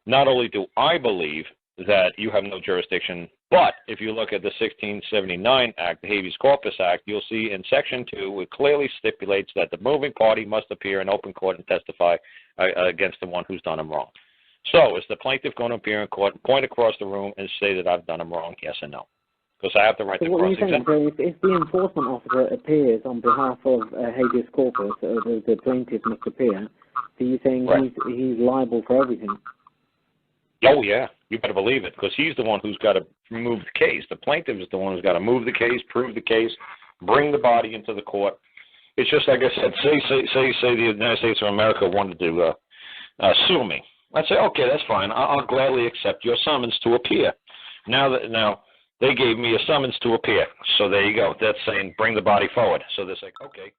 not only do I believe that you have no jurisdiction, but if you look at the 1679 Act, the Habeas Corpus Act, you'll see in Section 2, it clearly stipulates that the moving party must appear in open court and testify against the one who's done him wrong. So is the plaintiff going to appear in court, point across the room, and say that I've done him wrong, yes or no? Because I have the right to cross-examine. So if the enforcement officer appears on behalf of habeas corpus, the plaintiff must appear, so you're saying he's liable for everything? Oh, yeah. You better believe it, because he's the one who's got to move the case. The plaintiff is the one who's got to move the case, prove the case, bring the body into the court. It's just like I said, say the United States of America wanted to sue me. I'd say, okay, that's fine. I'll gladly accept your summons to appear. Now they gave me a summons to appear. So there you go. That's saying bring the body forward. So they're like, okay,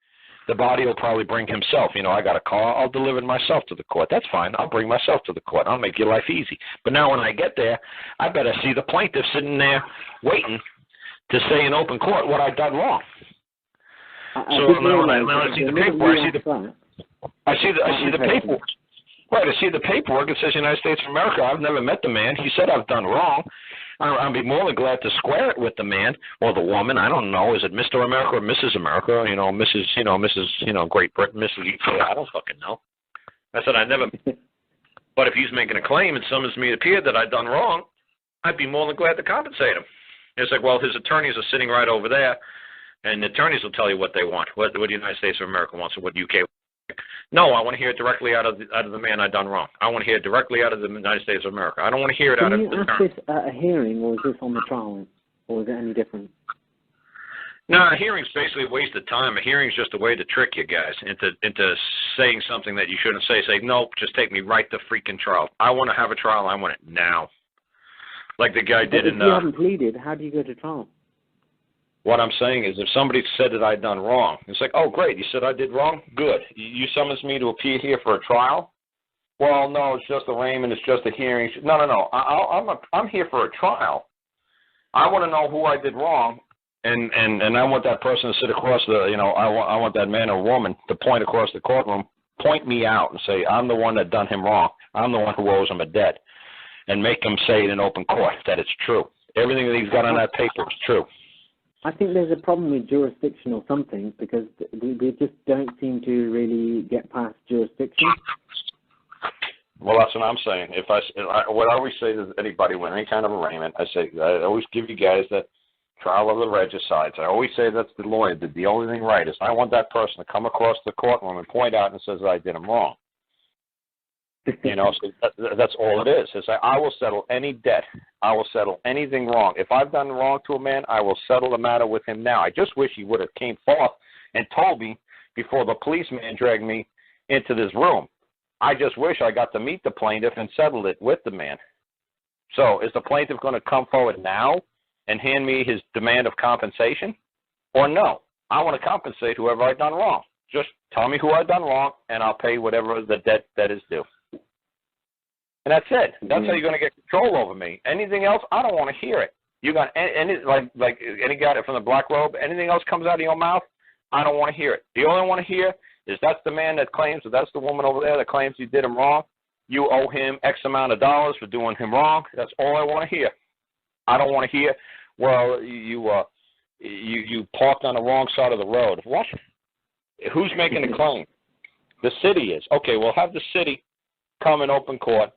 the body will probably bring himself. You know, I got a car. I'll deliver myself to the court. That's fine. I'll bring myself to the court. I'll make your life easy. But now when I get there, I better see the plaintiff sitting there waiting to say in open court what I've done wrong. So when I see the paperwork, I see the paperwork. Right, I see the paperwork. It says United States of America. I've never met the man. He said I've done wrong. I'd be more than glad to square it with the man or the woman. I don't know. Is it Mr. America or Mrs. America? You know, Mrs. Great Britain, Mrs. UK. I don't fucking know. I said I never. But if he's making a claim and summons me to appear that I've done wrong, I'd be more than glad to compensate him. It's like, well, his attorneys are sitting right over there, and the attorneys will tell you what they want, what the United States of America wants, and what UK wants. No, I want to hear it directly out of the man I done wrong. I want to hear it directly out of the United States of America. I don't want to hear it out of the attorney. Can you ask this at a hearing, or is this on the trial, or is it any different? No, a hearing's basically a waste of time. A hearing's just a way to trick you guys into saying something that you shouldn't say. Say, nope, just take me right to freaking trial. I want to have a trial. I want it now. Like the guy did in... If you haven't pleaded, how do you go to trial? What I'm saying is if somebody said that I'd done wrong, it's like, oh, great, you said I did wrong? Good. You summons me to appear here for a trial? Well, no, it's just arraignment. It's just a hearing. No. I'm here for a trial. I want to know who I did wrong, and I want that person to sit across the, I want that man or woman to point across the courtroom, point me out and say, I'm the one that done him wrong. I'm the one who owes him a debt, and make him say it in open court that it's true. Everything that he's got on that paper is true. I think there's a problem with jurisdiction or something, because we just don't seem to really get past jurisdiction. Well, that's what I'm saying. What I always say to anybody with any kind of arraignment, I always give you guys the trial of the regicides. I always say that's the lawyer did the only thing right. Is I want that person to come across the courtroom and point out and says I did him wrong. So that's all it is. It's like, I will settle any debt. I will settle anything wrong. If I've done wrong to a man, I will settle the matter with him now. I just wish he would have came forth and told me before the policeman dragged me into this room. I just wish I got to meet the plaintiff and settled it with the man. So is the plaintiff going to come forward now and hand me his demand of compensation? Or no, I want to compensate whoever I've done wrong. Just tell me who I've done wrong, and I'll pay whatever the debt that is due. And that's it. That's how you're going to get control over me. Anything else, I don't want to hear it. You got any like any guy from the black robe, anything else comes out of your mouth, I don't want to hear it. The only I want to hear is that's the man that claims, or that's the woman over there that claims you did him wrong. You owe him X amount of dollars for doing him wrong. That's all I want to hear. I don't want to hear, well, you parked on the wrong side of the road. What? Who's making the claim? The city is. Okay, well, have the city come in open court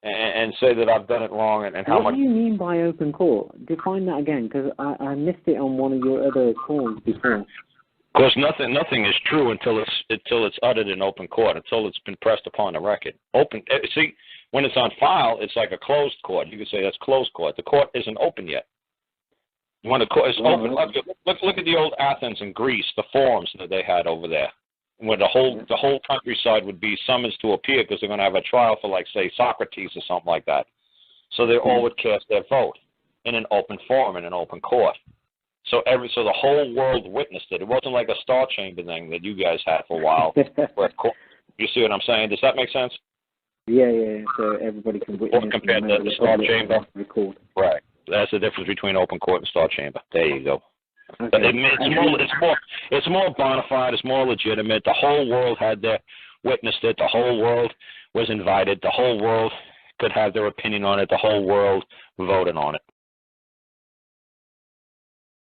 and say that I've done it wrong and how much. What do you mean by open court? Define that again, because I missed it on one of your other calls before. Because nothing is true until it's uttered in open court, until it's been pressed upon the record. See, when it's on file, it's like a closed court. You could say that's closed court. The court isn't open yet. When the court is open, look at the old Athens and Greece, the forums that they had over there, where the whole countryside would be summons to appear because they're going to have a trial for, like, say, Socrates or something like that. So they all would cast their vote in an open forum, in an open court. So the whole world witnessed it. It wasn't like a Star Chamber thing that you guys had for a while. You see what I'm saying? Does that make sense? Yeah. So everybody can witness. Or compared to the Star Chamber. Record. Right. That's the difference between open court and Star Chamber. There you go. Okay. It's more bona fide. It's more legitimate. The whole world witnessed it. The whole world was invited. The whole world could have their opinion on it, the whole world voting on it.